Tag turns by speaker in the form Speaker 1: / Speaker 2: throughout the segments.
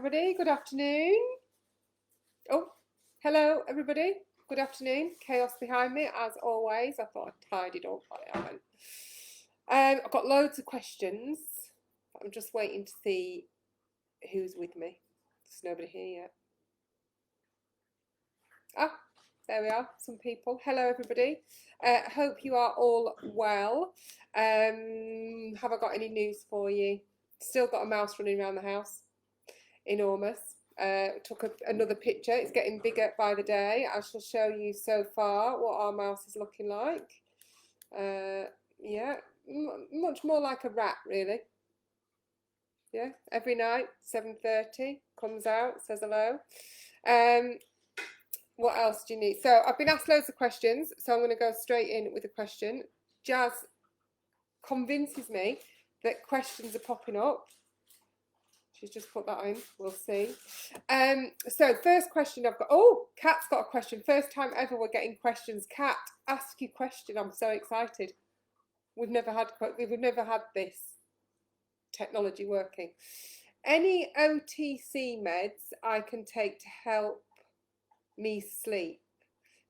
Speaker 1: everybody. Good afternoon. Oh, hello, everybody. Good afternoon. Chaos behind me, as always. I thought I'd tidied up, but I haven't. I've got loads of questions. I'm just waiting to see who's with me. There's nobody here yet. Ah, there we are. Some people. Hello, everybody. Hope you are all well. Have I got any news for you? Still got a mouse running around the house. Enormous. Took another picture. It's getting bigger by the day. I shall show you so far what our mouse is looking like. Yeah, much more like a rat, really. Yeah, every night, 7:30, comes out, says hello. What else do you need? So I've been asked loads of questions, so I'm going to go straight in with a question. Jazz convinces me that questions are popping up. She's just put that in. We'll see. So first question I've got. Oh, Kat's got a question. First time ever we're getting questions. Kat, ask your question. I'm so excited. We've never had this technology working. Any OTC meds I can take to help me sleep?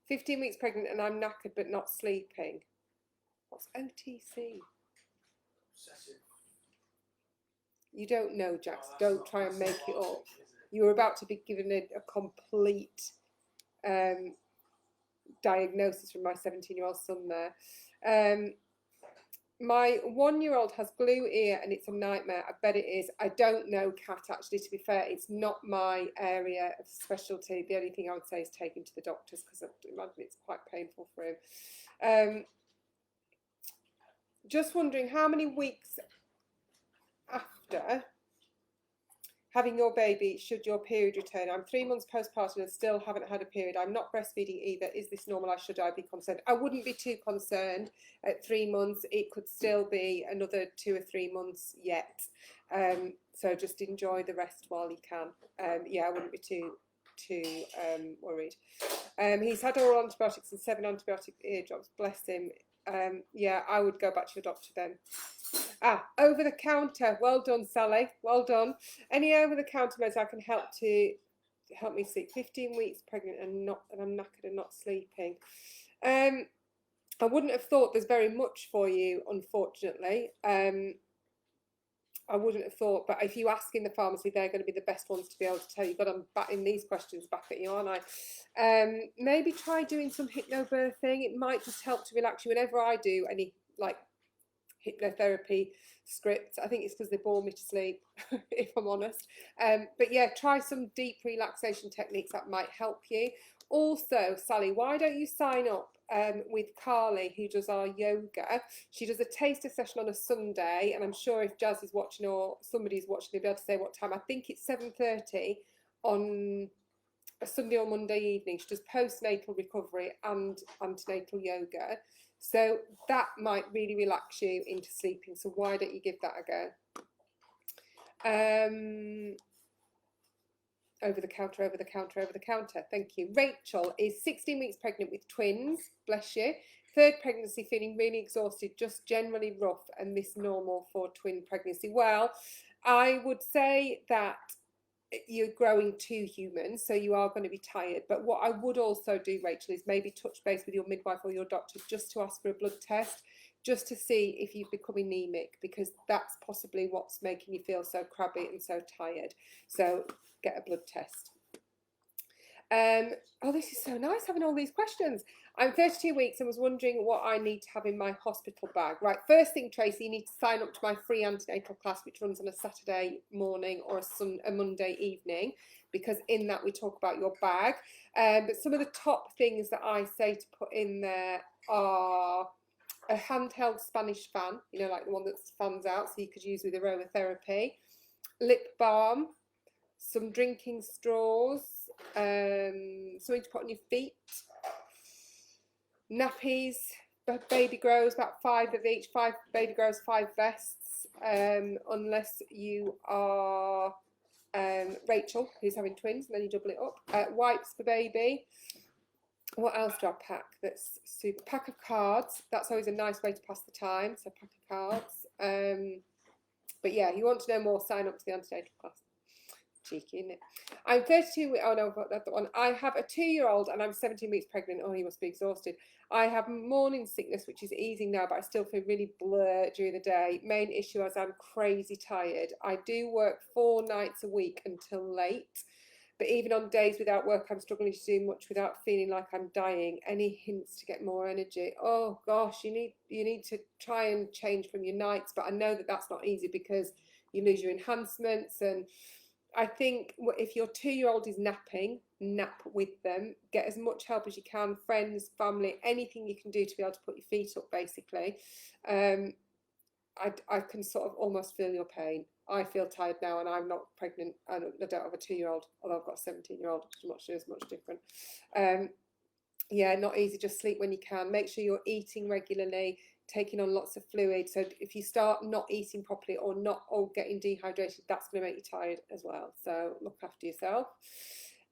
Speaker 1: 15 weeks pregnant and I'm knackered but not sleeping. What's OTC? You don't know, Jax. Don't try and make it up. You were about to be given a complete diagnosis from my 17-year-old son there. My 1-year-old has glue ear and it's a nightmare. I bet it is. I don't know, Kat, actually, to be fair. It's not my area of specialty. The only thing I would say is take him to the doctors because I imagine it's quite painful for him. Just wondering how many weeks after having your baby should your period return? I'm 3 months postpartum and still haven't had a period. I'm not breastfeeding either. Is this normal? Should I be concerned? I wouldn't be too concerned at 3 months. It could still be another 2 or 3 months yet. So just enjoy the rest while you can. Yeah, I wouldn't be too worried. He's had oral antibiotics and 7 antibiotic ear drops. Bless him. Yeah, I would go back to your doctor then. Over the counter. Well done, Sally. Well done. Any over the counter meds I can help me sleep. 15 weeks pregnant and I'm knackered and not sleeping. I wouldn't have thought there's very much for you, unfortunately. I wouldn't have thought, but if you ask in the pharmacy, they're going to be the best ones to be able to tell you. But I'm batting these questions back at you, aren't I? Maybe try doing some hypnobirthing. It might just help to relax you. Whenever I do any hypnotherapy scripts, I think it's because they bore me to sleep, if I'm honest. But yeah, try some deep relaxation techniques that might help you. Also, Sally, why don't you sign up with Carly, who does our yoga? She does a taster session on a Sunday, and I'm sure if Jazz is watching or somebody's watching, they'll be able to say what time. I think it's 7:30 on a Sunday or Monday evening. She does postnatal recovery and antenatal yoga. So that might really relax you into sleeping. So why don't you give that a go? Over the counter. Thank you. Rachel is 16 weeks pregnant with twins. Bless you. Third pregnancy, feeling really exhausted, just generally rough, and this normal for twin pregnancy? Well, I would say that you're growing two humans, so you are going to be tired. But what I would also do, Rachel, is maybe touch base with your midwife or your doctor just to ask for a blood test, just to see if you've become anemic, because that's possibly what's making you feel so crabby and so tired. So get a blood test. Oh, this is so nice having all these questions. I'm 32 weeks and was wondering what I need to have in my hospital bag. Right, first thing, Tracy, you need to sign up to my free antenatal class, which runs on a Saturday morning or a Monday evening, because in that we talk about your bag. But some of the top things that I say to put in there are a handheld Spanish fan, you know, like the one that fans out, so you could use with aromatherapy, lip balm, some drinking straws, something to put on your feet, nappies, baby grows, about 5 of each, 5 baby grows, 5 vests, unless you are Rachel, who's having twins, and then you double it up, wipes for baby. What else do I pack? That's super. Pack of cards. That's always a nice way to pass the time. So pack of cards. But yeah, you want to know more, sign up to the antenatal class. Cheeky, isn't it? I'm 32. Oh no, that's the one. I have a 2-year-old and I'm 17 weeks pregnant. Oh, he must be exhausted. I have morning sickness, which is easing now, but I still feel really blurred during the day. Main issue is I'm crazy tired. I do work 4 nights a week until late, but even on days without work, I'm struggling to do much without feeling like I'm dying. Any hints to get more energy? Oh gosh, you need to try and change from your nights, but I know that that's not easy because you lose your enhancements. And I think if your 2-year-old is napping, nap with them. Get as much help as you can, friends, family, anything you can do to be able to put your feet up, basically. I can sort of almost feel your pain. I feel tired now, and I'm not pregnant. I don't have a 2-year-old, although I've got a 17-year-old. I'm not sure it's much different. Yeah, not easy. Just sleep when you can. Make sure you're eating regularly, taking on lots of fluid. So if you start not eating properly or getting dehydrated, that's going to make you tired as well. So look after yourself.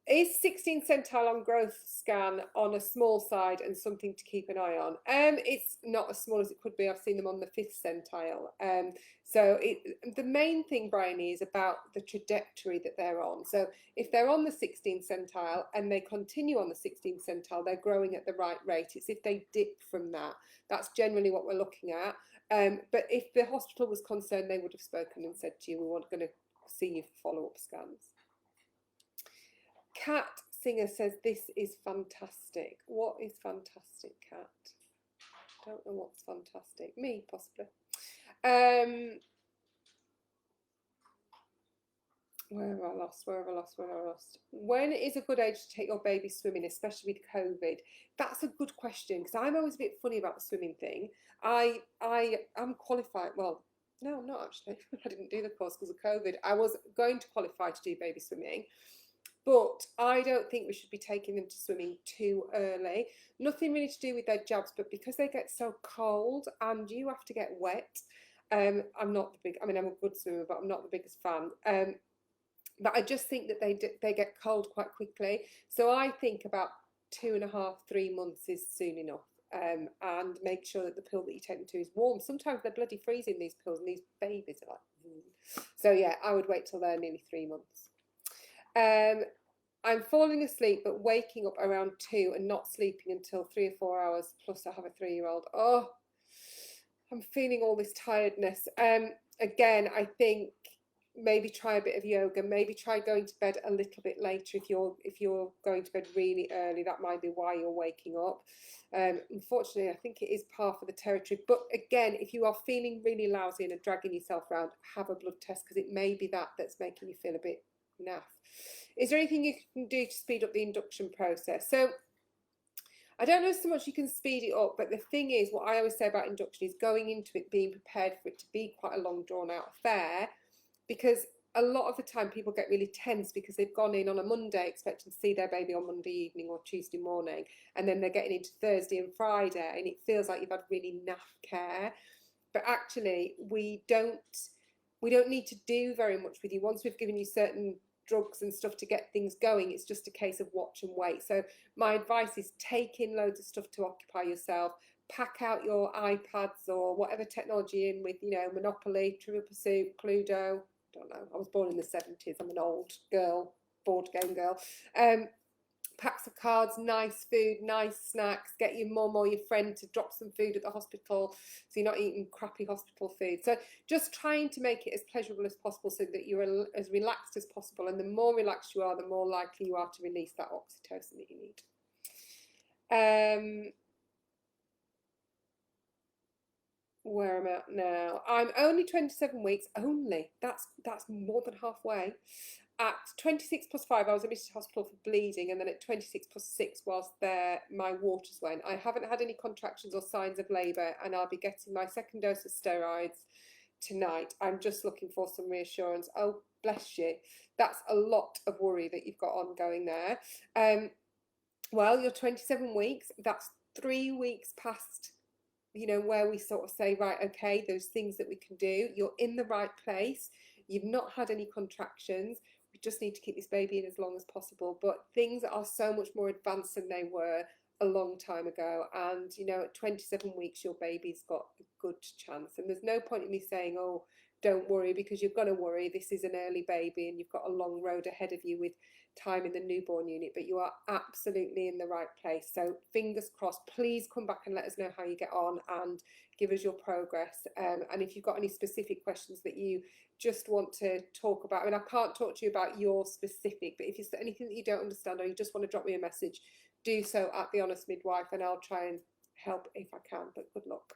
Speaker 1: Is 16th centile on growth scan on a small side and something to keep an eye on? It's not as small as it could be. I've seen them on the 5th centile. So the main thing, Bryony, is about the trajectory that they're on. So if they're on the 16th centile and they continue on the 16th centile, they're growing at the right rate. It's if they dip from that. That's generally what we're looking at. But if the hospital was concerned, they would have spoken and said to you, we weren't going to see you for follow-up scans. Cat Singer says, this is fantastic. What is fantastic, Cat? Don't know what's fantastic. Me, possibly. Where have I lost? When is a good age to take your baby swimming, especially with COVID? That's a good question, because I'm always a bit funny about the swimming thing. I am qualified. Well, no, I'm not actually. I didn't do the course because of COVID. I was going to qualify to do baby swimming. But I don't think we should be taking them to swimming too early. Nothing really to do with their jabs, but because they get so cold and you have to get wet. I'm not the big. I mean, I'm a good swimmer, but I'm not the biggest fan. But I just think that they get cold quite quickly. So I think about 2.5, 3 months is soon enough. And make sure that the pool that you take them to is warm. Sometimes they're bloody freezing, these pools, and these babies are like. So yeah, I would wait till they're nearly 3 months. I'm falling asleep but waking up around 2 and not sleeping until 3 or 4 hours, plus I have a 3-year-old. Oh, I'm feeling all this tiredness. Again, I think maybe try a bit of yoga, maybe try going to bed a little bit later if you're going to bed really early. That might be why you're waking up. Unfortunately, I think it is par for the territory. But again, if you are feeling really lousy and are dragging yourself around, have a blood test, because it may be that's making you feel a bit naff. Is there anything you can do to speed up the induction process? So I don't know so much you can speed it up, but the thing is, what I always say about induction is going into it being prepared for it to be quite a long drawn out affair, because a lot of the time people get really tense because they've gone in on a Monday expecting to see their baby on Monday evening or Tuesday morning, and then they're getting into Thursday and Friday and it feels like you've had really naff care. But actually we don't need to do very much with you. Once we've given you certain drugs and stuff to get things going, it's just a case of watch and wait. So my advice is take in loads of stuff to occupy yourself. Pack out your iPads or whatever technology you're in with, Monopoly, Trivial Pursuit, Cluedo. Don't know, I was born in the 70s. I'm an old girl, board game girl. Packs of cards, nice food, nice snacks. Get your mum or your friend to drop some food at the hospital so you're not eating crappy hospital food. So just trying to make it as pleasurable as possible so that you're as relaxed as possible. And the more relaxed you are, the more likely you are to release that oxytocin that you need. Where I'm at now, I'm only 27 weeks. Only that's more than halfway. At 26 plus 5, I was admitted to hospital for bleeding, and then at 26 plus 6, whilst there, my waters went. I haven't had any contractions or signs of labour, and I'll be getting my second dose of steroids tonight. I'm just looking for some reassurance. Oh, bless you. That's a lot of worry that you've got ongoing there. Well, you're 27 weeks. That's 3 weeks past where we sort of say, right, okay, there's things that we can do. You're in the right place. You've not had any contractions. We just need to keep this baby in as long as possible. But things are so much more advanced than they were a long time ago. And, at 27 weeks, your baby's got a good chance. And there's no point in me saying, oh, don't worry, because you're going to worry. This is an early baby and you've got a long road ahead of you with time in the newborn unit, but you are absolutely in the right place. So fingers crossed. Please come back and let us know how you get on and give us your progress. And if you've got any specific questions that you just want to talk about, I mean, I can't talk to you about your specific, but if it's anything that you don't understand or you just want to drop me a message, do so at The Honest Midwife and I'll try and help if I can, but good luck.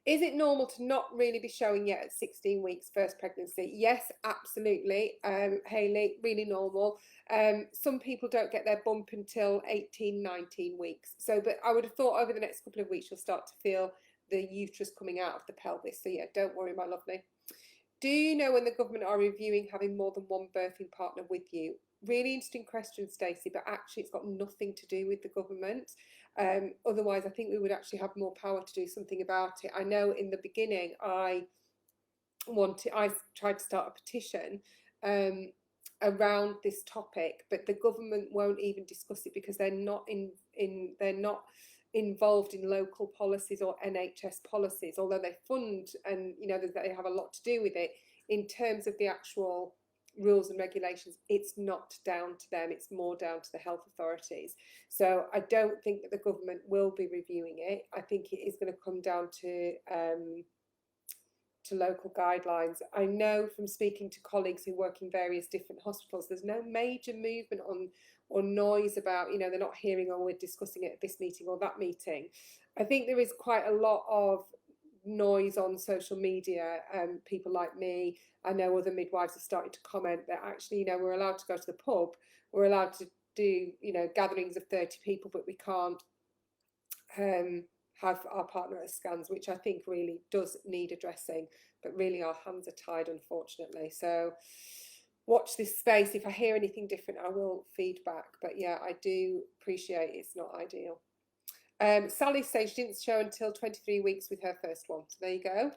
Speaker 1: Is it normal to not really be showing yet at 16 weeks first pregnancy? Yes, absolutely. Hayley, really normal. Some people don't get their bump until 18, 19 weeks. So, but I would have thought over the next couple of weeks you'll start to feel the uterus coming out of the pelvis. So yeah, don't worry, my lovely. Do you know when the government are reviewing having more than one birthing partner with you? Really interesting question, Stacey, but actually it's got nothing to do with the government. Otherwise, I think we would actually have more power to do something about it. I know in the beginning I tried to start a petition around this topic, but the government won't even discuss it because they're not involved in local policies or NHS policies, although they fund and they have a lot to do with it. In terms of the actual rules and regulations, it's not down to them, it's more down to the health authorities. So I don't think that the government will be reviewing it. I think it is going to come down to local guidelines. I know from speaking to colleagues who work in various different hospitals, there's no major movement on or noise about, they're not hearing, oh, we're discussing it at this meeting or that meeting. I think there is quite a lot of noise on social media. People like me, I know other midwives are starting to comment that actually, we're allowed to go to the pub, we're allowed to do, gatherings of 30 people, but we can't have our partner at scans, which I think really does need addressing, but really our hands are tied, unfortunately. So watch this space. If I hear anything different, I will feed back. But yeah, I do appreciate it's not ideal. Sally says she didn't show until 23 weeks with her first one. So there you go.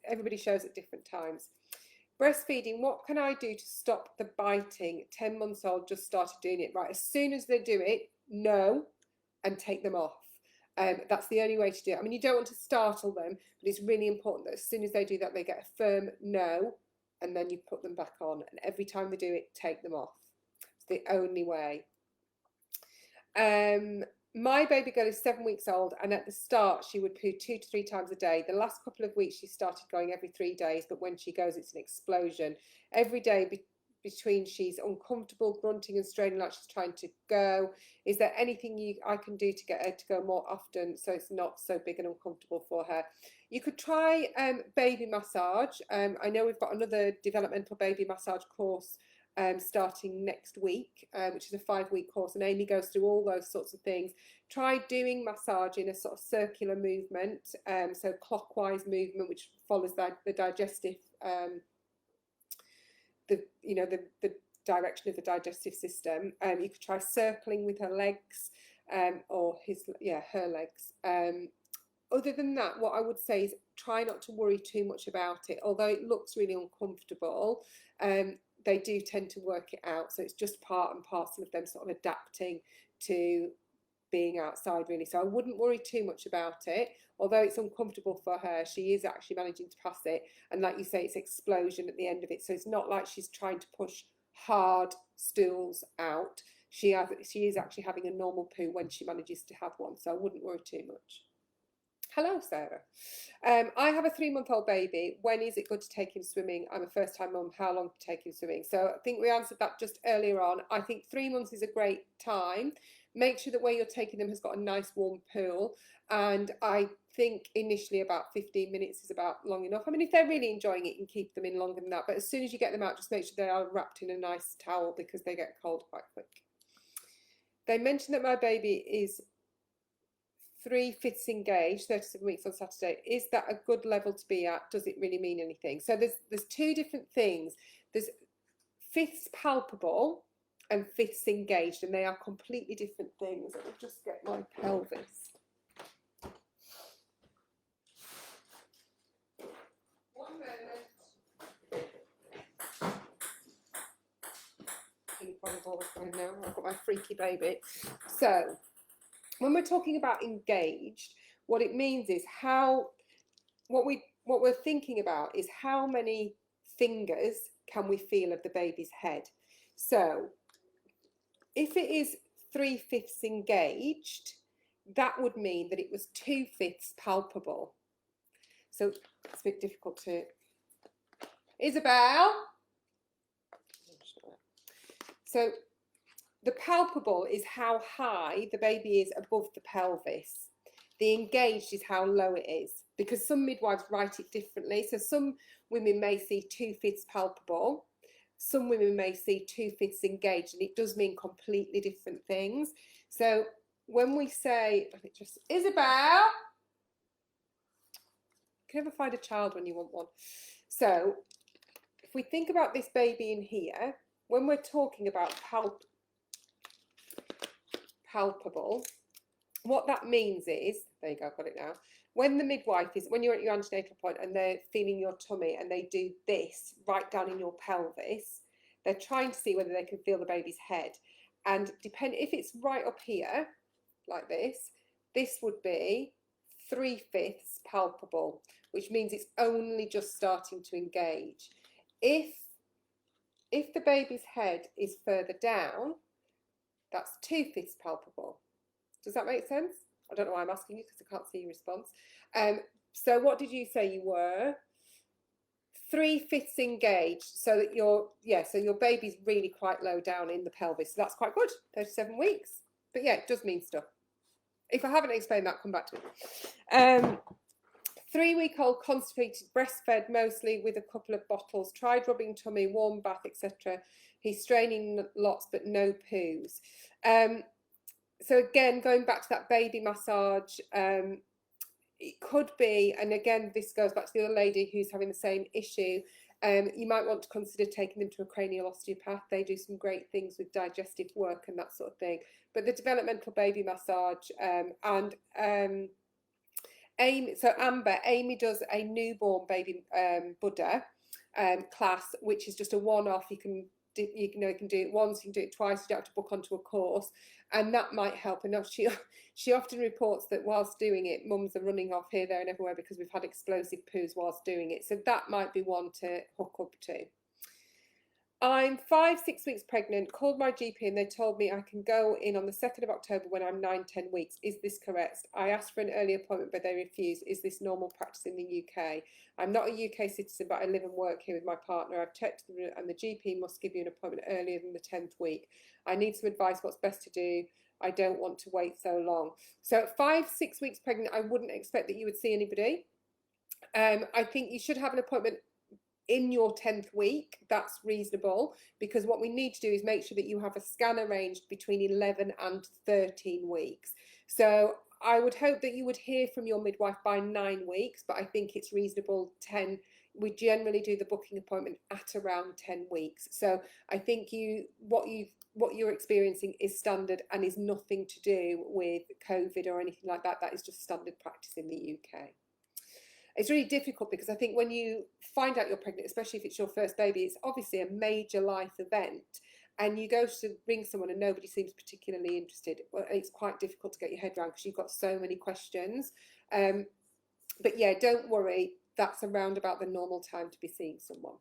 Speaker 1: Everybody shows at different times. Breastfeeding, what can I do to stop the biting? 10 months old, just started doing it. Right, as soon as they do it, no, and take them off. That's the only way to do it. I mean, you don't want to startle them, but it's really important that as soon as they do that, they get a firm no, and then you put them back on. And every time they do it, take them off. It's the only way. My baby girl is 7 weeks old, and at the start she would poo 2 to 3 times a day. The last couple of weeks she started going every 3 days, but when she goes it's an explosion. Every day between she's uncomfortable, grunting and straining like she's trying to go. Is there anything I can do to get her to go more often so it's not so big and uncomfortable for her? You could try baby massage. I know we've got another developmental baby massage course starting next week, which is a 5-week course, and Amy goes through all those sorts of things. Try doing massage in a sort of circular movement, so clockwise movement, which follows the digestive, the direction of the digestive system. You could try circling with her legs, or her legs. Other than that, what I would say is try not to worry too much about it. Although it looks really uncomfortable, they do tend to work it out. So it's just part and parcel of them sort of adapting to being outside, really. So I wouldn't worry too much about it. Although it's uncomfortable for her, she is actually managing to pass it. And like you say, it's explosion at the end of it. So it's not like she's trying to push hard stools out. She is actually having a normal poo when she manages to have one. So I wouldn't worry too much. Hello, Sarah. I have a 3-month-old baby. When is it good to take him swimming? I'm a first-time mum. How long to take him swimming? So I think we answered that just earlier on. I think 3 months is a great time. Make sure that where you're taking them has got a nice warm pool. And I think initially about 15 minutes is about long enough. I mean, if they're really enjoying it, you can keep them in longer than that. But as soon as you get them out, just make sure they are wrapped in a nice towel because they get cold quite quick. They mentioned that my baby is 3/5 engaged, 37 weeks on Saturday. Is that a good level to be at? Does it really mean anything? So there's 2 different things. There's 5ths palpable and 5ths engaged, and they are completely different things. Let me just get my pelvis. One moment. You probably bored right now. I've got my freaky baby. So when we're talking about engaged, what it means is what we what we're thinking about is how many fingers can we feel of the baby's head. So if it is 3/5 engaged, that would mean that it was 2/5 palpable. So it's a bit difficult to... Isabel? So the palpable is how high the baby is above the pelvis. The engaged is how low it is, because some midwives write it differently. So some women may see 2/5 palpable, some women may see 2/5 engaged, and it does mean completely different things. So when we say, let me just, Isabel, can you ever find a child when you want one? So if we think about this baby in here, when we're talking about palpable, what that means is, there you go, I've got it now. When the midwife is, when you're at your antenatal point and they're feeling your tummy and they do this right down in your pelvis, they're trying to see whether they can feel the baby's head. And if it's right up here, like this would be 3/5 palpable, which means it's only just starting to engage. If the baby's head is further down, that's 2/5 palpable. Does that make sense? I don't know why I'm asking you because I can't see your response. So what did you say you were? 3/5 engaged, so that so your baby's really quite low down in the pelvis. So that's quite good, 37 weeks. But yeah, it does mean stuff. If I haven't explained that, come back to me. 3-week-old constipated, breastfed mostly with a couple of bottles, tried rubbing tummy, warm bath, etc. He's straining lots, but no poos. So again, going back to that baby massage, it could be, and again, this goes back to the other lady who's having the same issue. You might want to consider taking them to a cranial osteopath. They do some great things with digestive work and that sort of thing. But the developmental baby massage and Amy does a newborn baby Buddha class, which is just a one-off. You can do it once, you can do it twice. You don't have to book onto a course, and that might help. And she often reports that whilst doing it, mums are running off here, there, and everywhere because we've had explosive poos whilst doing it. So that might be one to hook up to. I'm 5-6 weeks pregnant, called my GP and they told me I can go in on the 2nd of October when I'm 9-10 weeks. Is this correct? I asked for an early appointment, but they refused. Is this normal practice in the UK? I'm not a UK citizen, but I live and work here with my partner. I've checked and the GP must give you an appointment earlier than the 10th week. I need some advice what's best to do. I don't want to wait so long. So at 5-6 weeks pregnant, I wouldn't expect that you would see anybody. I think you should have an appointment in your 10th week. That's reasonable, because what we need to do is make sure that you have a scan arranged between 11 and 13 weeks. So I would hope that you would hear from your midwife by 9 weeks, but I think it's reasonable 10. We generally do the booking appointment at around 10 weeks. So I think what you're experiencing is standard and is nothing to do with COVID or anything like that. That is just standard practice in the UK. It's really difficult because I think when you find out you're pregnant, especially if it's your first baby, it's obviously a major life event, and you go to ring someone and nobody seems particularly interested. Well, it's quite difficult to get your head around because you've got so many questions. But yeah, don't worry, that's around about the normal time to be seeing someone.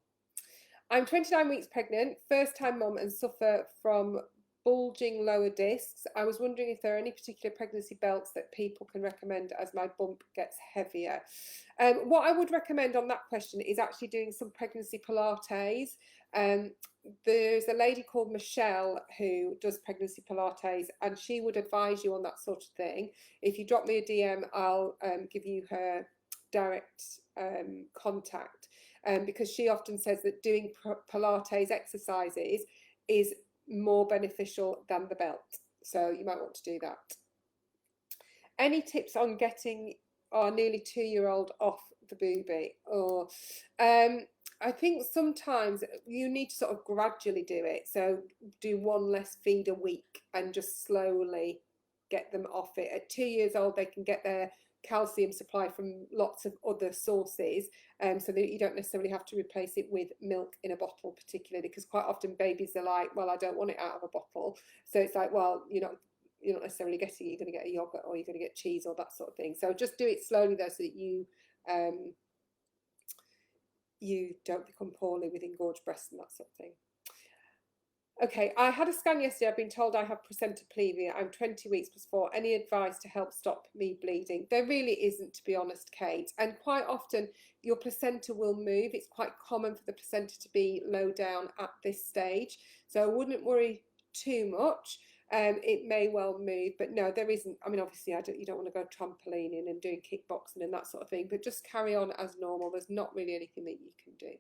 Speaker 1: I'm 29 weeks pregnant, first time mum, and suffer from bulging lower discs. I was wondering if there are any particular pregnancy belts that people can recommend as my bump gets heavier. What I would recommend on that question is actually doing some pregnancy Pilates. There's a lady called Michelle who does pregnancy Pilates, and she would advise you on that sort of thing. If you drop me a DM, I'll give you her direct contact, because she often says that doing Pilates exercises is more beneficial than the belt. So you might want to do that. Any tips on getting our nearly 2-year-old off the booby? Or I think sometimes you need to sort of gradually do it. So do one less feed a week and just slowly get them off it. At 2 years old, they can get their calcium supply from lots of other sources, so that you don't necessarily have to replace it with milk in a bottle, particularly because quite often babies are like, well, I don't want it out of a bottle. So it's like, well, you're not necessarily getting it. You're going to get a yogurt or you're going to get cheese or that sort of thing. So just do it slowly though, so that you you don't become poorly with engorged breasts and that sort of thing. Okay, I had a scan yesterday. I've been told I have placenta previa. I'm 20 weeks plus 4. Any advice to help stop me bleeding? There really isn't, to be honest, Kate. And quite often your placenta will move. It's quite common for the placenta to be low down at this stage. So I wouldn't worry too much. It may well move, but no, there isn't. I mean, obviously, you don't want to go trampolining and doing kickboxing and that sort of thing, but just carry on as normal. There's not really anything that you can do.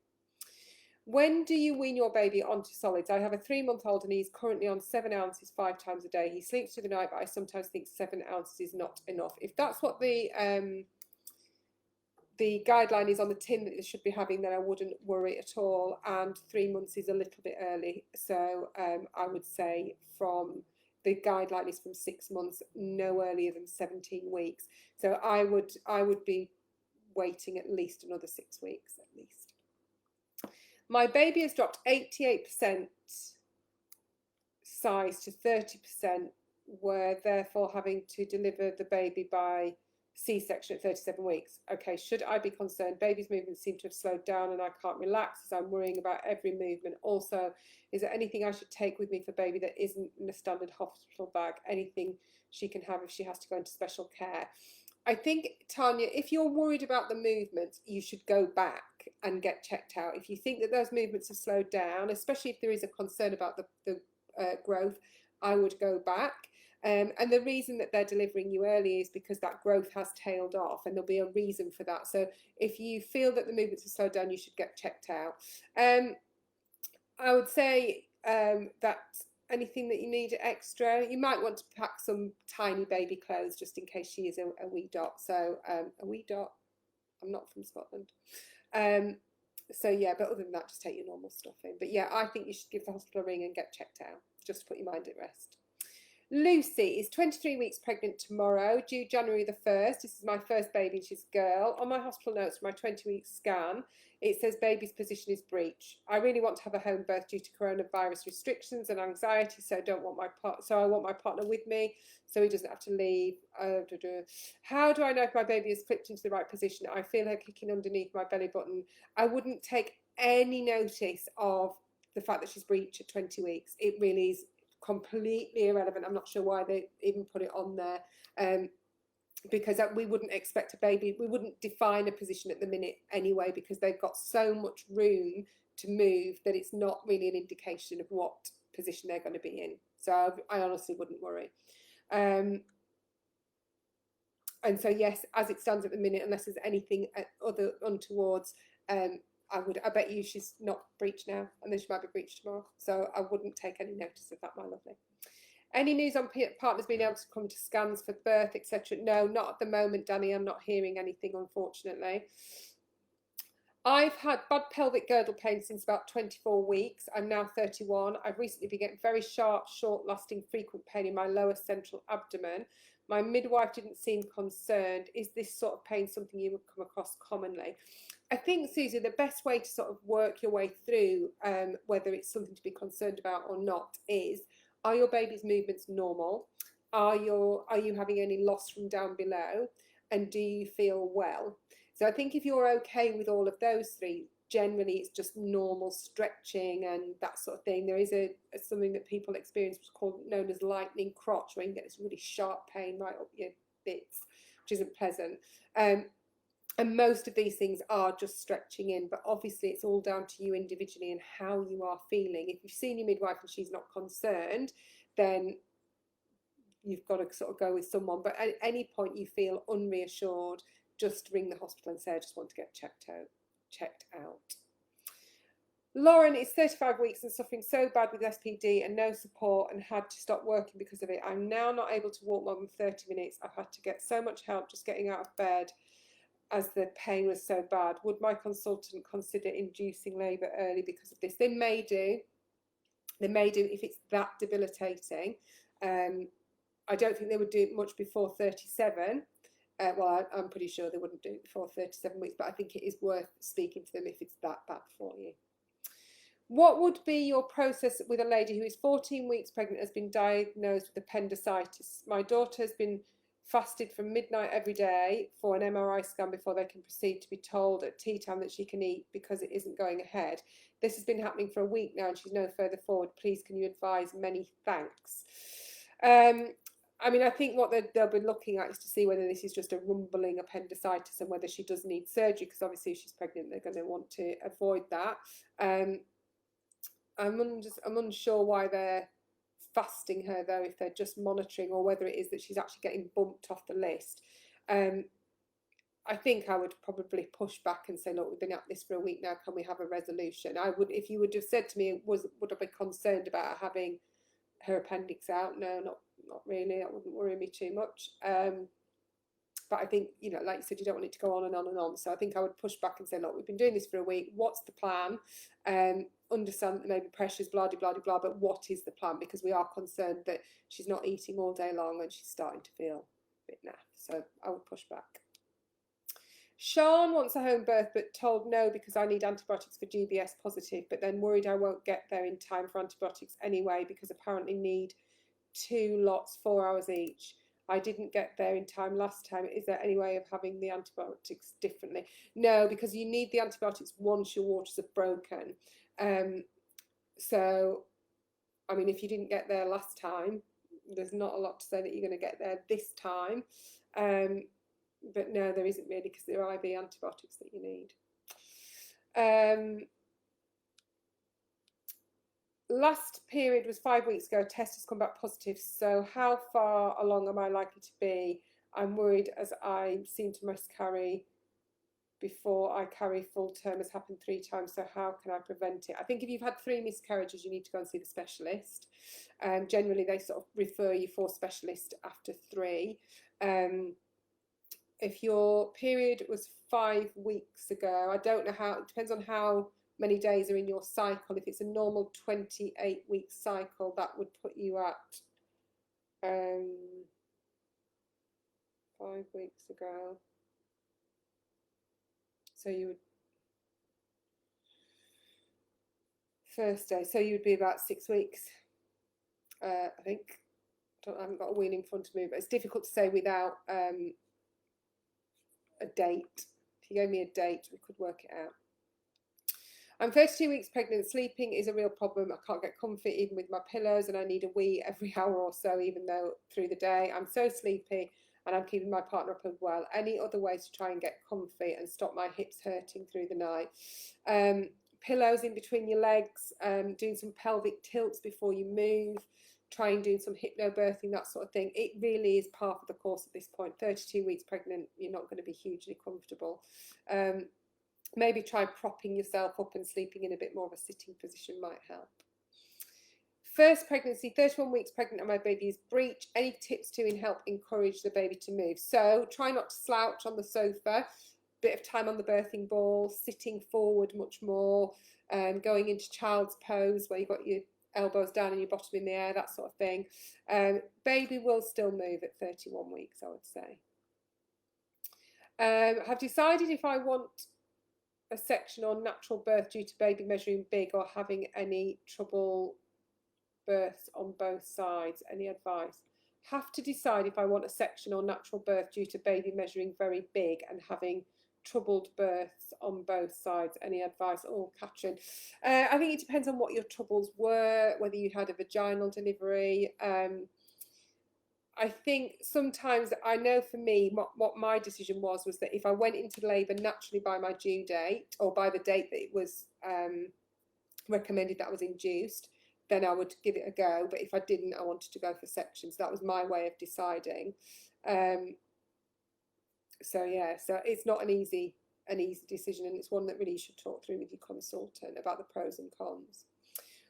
Speaker 1: When do you wean your baby onto solids? I have a 3-month-old and he's currently on 7 ounces 5 times a day. He sleeps through the night, but I sometimes think 7 ounces is not enough. If that's what the guideline is on the tin that they should be having, then I wouldn't worry at all. And 3 months is a little bit early. So I would say the guideline is from 6 months, no earlier than 17 weeks. So I would be waiting at least another 6 weeks at least. My baby has dropped 88% size to 30%. We're therefore having to deliver the baby by C-section at 37 weeks. Okay, should I be concerned? Baby's movements seem to have slowed down and I can't relax as I'm worrying about every movement. Also, is there anything I should take with me for baby that isn't in a standard hospital bag? Anything she can have if she has to go into special care? I think, Tanya, if you're worried about the movements, you should go back and get checked out. If you think that those movements have slowed down, especially if there is a concern about the growth, I would go back. And the reason that they're delivering you early is because that growth has tailed off, and there'll be a reason for that. So if you feel that the movements have slowed down, you should get checked out. I would say that anything that you need extra, you might want to pack some tiny baby clothes just in case she is a wee dot. So a wee dot, I'm not from Scotland. So yeah, but other than that, just take your normal stuff in. But yeah, I think you should give the hospital a ring and get checked out, just to put your mind at rest. Lucy is 23 weeks pregnant tomorrow, due January the 1st. This is my first baby, she's a girl. On my hospital notes for my 20-week scan, it says baby's position is breech. I really want to have a home birth due to coronavirus restrictions and anxiety, so I want my partner with me so he doesn't have to leave. How do I know if my baby is flipped into the right position? I feel her kicking underneath my belly button. I wouldn't take any notice of the fact that she's breech at 20 weeks. It really is completely irrelevant. I'm not sure why they even put it on there, because we wouldn't expect a baby, we wouldn't define a position at the minute anyway, because they've got so much room to move that it's not really an indication of what position they're going to be in. So I honestly wouldn't worry. And so yes, as it stands at the minute, unless there's anything other untowards, I bet you she's not breech now, and then she might be breech tomorrow. So I wouldn't take any notice of that, my lovely. Any news on partners being able to come to scans for birth, etc.? No, not at the moment, Danny. I'm not hearing anything, unfortunately. I've had bad pelvic girdle pain since about 24 weeks. I'm now 31. I've recently been getting very sharp, short-lasting, frequent pain in my lower central abdomen. My midwife didn't seem concerned. Is this sort of pain something you would come across commonly? I think, Susie, the best way to sort of work your way through whether it's something to be concerned about or not is, are your baby's movements normal? Are you having any loss from down below? And do you feel well? So I think if you're okay with all of those three, generally it's just normal stretching and that sort of thing. There is something that people experience known as lightning crotch, where you get this really sharp pain right up your bits, which isn't pleasant. And most of these things are just stretching in, but obviously it's all down to you individually and how you are feeling. If you've seen your midwife and she's not concerned, then you've got to sort of go with someone. But at any point you feel unreassured, just ring the hospital and say, I just want to get checked out. Lauren is 35 weeks and suffering so bad with SPD and no support, and had to stop working because of it. I'm now not able to walk more than 30 minutes. I've had to get so much help just getting out of bed as the pain was so bad. Would my consultant consider inducing labour early because of this? They may do. They may do if it's that debilitating. I don't think they would do it much before 37. Well, I'm pretty sure they wouldn't do it before 37 weeks, but I think it is worth speaking to them if it's that bad for you. What would be your process with a lady who is 14 weeks pregnant, has been diagnosed with appendicitis? My daughter has been fasted from midnight every day for an MRI scan before they can proceed to be told at tea time that she can eat because it isn't going ahead. This has been happening for a week now and she's no further forward. Please can you advise? Many thanks. I mean, I think what they'll be looking at is to see whether this is just a rumbling appendicitis and whether she does need surgery, because obviously if she's pregnant they're going to want to avoid that. I'm unsure why they're fasting her though, if they're just monitoring, or whether it is that she's actually getting bumped off the list. I think I would probably push back and say, look, we've been at this for a week now, can we have a resolution? I would, if you would have said to me, would I be concerned about having her appendix out? No, not really. That wouldn't worry me too much. But I think, you know, like you said, you don't want it to go on and on and on. So I think I would push back and say, look, we've been doing this for a week. What's the plan? Understand that maybe pressures, blah, blah, blah, blah, but what is the plan? Because we are concerned that she's not eating all day long and she's starting to feel a bit naff. So I would push back. Sean wants a home birth but told no because I need antibiotics for GBS positive, but then worried I won't get there in time for antibiotics anyway because apparently need 2 lots, 4 hours each. I didn't get there in time last time. Is there any way of having the antibiotics differently? No, because you need the antibiotics once your waters are broken. So, I mean, if you didn't get there last time, there's not a lot to say that you're going to get there this time. But no, there isn't really, because there are IV antibiotics that you need. Last period was 5 weeks ago. Test has come back positive. So how far along am I likely to be? I'm worried as I seem to miscarry before I carry full term. Has happened 3 times. So how can I prevent it? I think if you've had 3 miscarriages, you need to go and see the specialist. Generally, they sort of refer you for specialist after 3. If your period was 5 weeks ago, I don't know how, it depends on how many days are in your cycle. If it's a normal 28-week cycle, that would put you at 5 weeks ago. So you would, first day, so you would be about 6 weeks, I think. I haven't got a wheel in front of me, but it's difficult to say without a date. If you gave me a date, we could work it out. I'm 32 weeks pregnant. Sleeping is a real problem. I can't get comfy even with my pillows, and I need a wee every hour or so, even though through the day I'm so sleepy, and I'm keeping my partner up as well. Any other ways to try and get comfy and stop my hips hurting through the night? Pillows in between your legs, doing some pelvic tilts before you move, trying doing some hypnobirthing, that sort of thing. It really is part of the course at this point. 32 weeks pregnant, you're not going to be hugely comfortable. Maybe try propping yourself up and sleeping in a bit more of a sitting position might help. First pregnancy, 31 weeks pregnant and my baby is breech. Any tips to help encourage the baby to move? So try not to slouch on the sofa, bit of time on the birthing ball, sitting forward much more, going into child's pose where you've got your elbows down and your bottom in the air, that sort of thing. Baby will still move at 31 weeks, I would say. Have decided if I want a section on natural birth due to baby measuring big or having any trouble births on both sides. Any advice? Have to decide if I want a section on natural birth due to baby measuring very big and having troubled births on both sides. Any advice? Oh, Catherine, I think it depends on what your troubles were, whether you had a vaginal delivery. I think sometimes, I know for me, what my decision was that if I went into labour naturally by my due date, or by the date that it was recommended that I was induced, then I would give it a go. But if I didn't, I wanted to go for sections. That was my way of deciding. So yeah, so it's not an easy decision, and it's one that really you should talk through with your consultant about the pros and cons.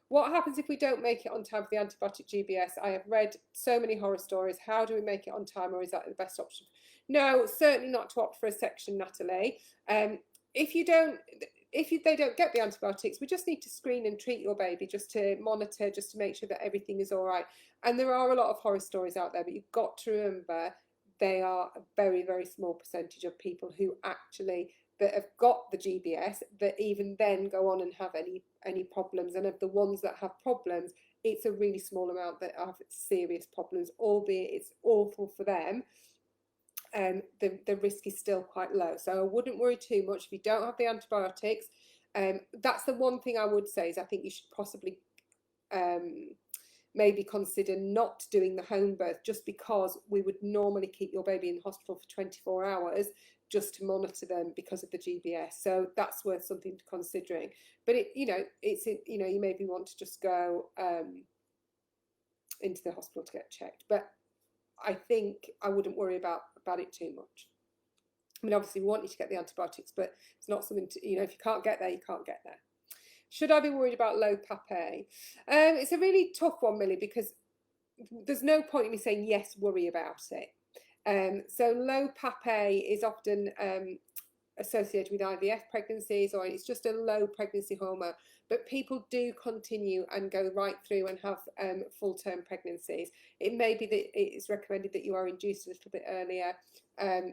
Speaker 1: What happens if we don't make it on time for the antibiotic GBS? I have read so many horror stories. How do we make it on time, or is that the best option? No, certainly not to opt for a section, Natalie. If they don't get the antibiotics, we just need to screen and treat your baby, just to monitor, just to make sure that everything is all right. And there are a lot of horror stories out there, but you've got to remember they are a very, very small percentage of people who actually that have got the GBS that even then go on and have any problems. And of the ones that have problems, it's a really small amount that have serious problems, albeit it's awful for them. the risk is still quite low. So I wouldn't worry too much if you don't have the antibiotics. That's the one thing I would say is I think you should possibly maybe consider not doing the home birth, just because we would normally keep your baby in hospital for 24 hours just to monitor them because of the GBS. So that's worth something to considering. But you maybe want to just go into the hospital to get checked. But I think I wouldn't worry about it too much. I mean, obviously we want you to get the antibiotics, but it's not something to, if you can't get there, you can't get there. Should I be worried about low PAPA? It's a really tough one, Millie, because there's no point in me saying yes, worry about it. So low PAPA is often associated with IVF pregnancies, or it's just a low pregnancy hormone, but people do continue and go right through and have full-term pregnancies. It may be that it's recommended that you are induced a little bit earlier.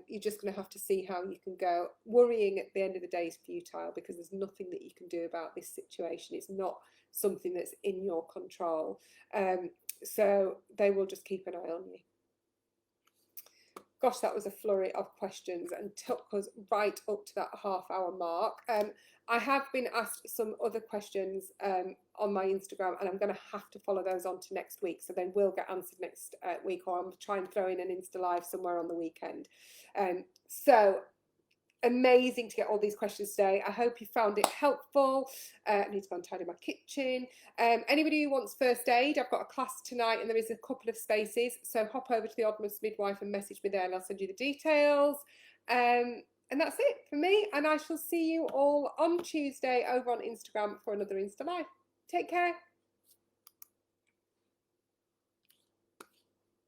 Speaker 1: You're just going to have to see how you can go. Worrying at the end of the day is futile, because there's nothing that you can do about this situation. It's not something that's in your control. So they will just keep an eye on you. Gosh, that was a flurry of questions and took us right up to that half-hour mark. I have been asked some other questions on my Instagram, and I'm going to have to follow those on to next week, so they will get answered next week, or I'm trying to throw in an Insta Live somewhere on the weekend. So amazing to get all these questions today. I hope you found it helpful. I need to go and tidy my kitchen. Anybody who wants first aid, I've got a class tonight and there is a couple of spaces, so hop over to the Oddman's Midwife and message me there and I'll send you the details. And that's it for me, and I shall see you all on Tuesday over on Instagram for another Insta Live. Take care.